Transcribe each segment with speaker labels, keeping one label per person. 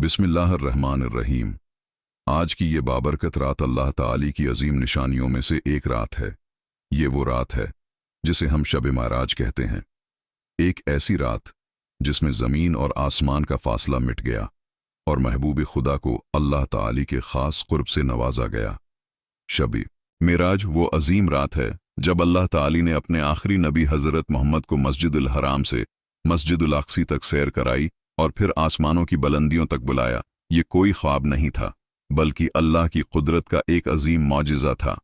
Speaker 1: बिस्मिल्लाहिर्रहमानिर्रहीम। आज की ये बाबरकत रात अल्लाह ताली की अजीम निशानियों में से एक रात है। ये वो रात है जिसे हम शब माराज कहते हैं। एक ऐसी रात जिसमें ज़मीन और आसमान का फासला मिट गया और महबूब खुदा को अल्लाह ताली के ख़ास क़ुर्ब से नवाजा गया। शब मेराज वो अजीम रात है जब अल्लाह ताली ने अपने आखिरी नबी हज़रत मोहम्मद को मस्जिदुल हराम से मस्जिदुल अक़सी तक सैर कराई और फिर आसमानों की बुलंदियों तक बुलाया। ये कोई ख्वाब नहीं था बल्कि अल्लाह की कुदरत का एक अजीम मौजिज़ा था।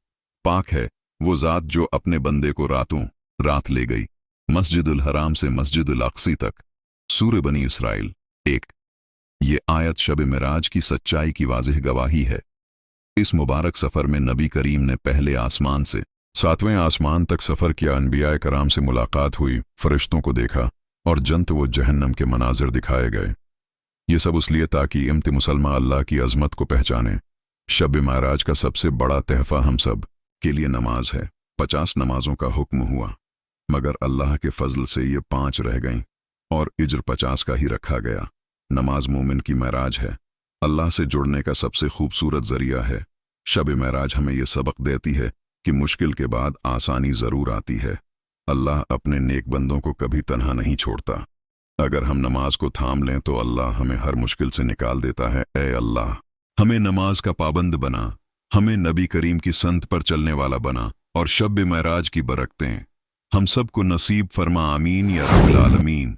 Speaker 1: पाक है वो ज़ात जो अपने बंदे को रातों रात ले गई मस्जिदुल हराम से मस्जिदुल अक़सी तक। सूरह बनी इसराइल 1। ये आयत शब मेराज की सच्चाई की वाज़ेह गवाही है। इस मुबारक सफ़र में नबी करीम ने पहले आसमान से 7वें आसमान तक सफ़र किया। अनबिया कराम से मुलाकात हुई, फरिश्तों को देखा और जन्नत व जहन्नम के मनाजिर दिखाए गए। ये सब इसलिए ताकि इम्त मुसलमान अल्लाह की अज़मत को पहचाने। शब माराज का सबसे बड़ा तहफ़ा हम सब के लिए नमाज है। 50 नमाजों का हुक्म हुआ मगर अल्लाह के फजल से ये 5 रह गईं और इज्र 50 का ही रखा गया। नमाज मोमिन की महराज है, अल्लाह से जुड़ने का सबसे खूबसूरत ज़रिया है। शब महराज हमें यह सबक देती है कि मुश्किल के बाद आसानी ज़रूर आती है। अल्लाह अपने नेक बंदों को कभी तन्हा नहीं छोड़ता। अगर हम नमाज को थाम लें तो अल्लाह हमें हर मुश्किल से निकाल देता है। ए अल्लाह, हमें नमाज का पाबंद बना, हमें नबी करीम की संत पर चलने वाला बना और शब महराज की बरकतें हम सब को नसीब फरमा। आमीन या रब्बिल आलमीन।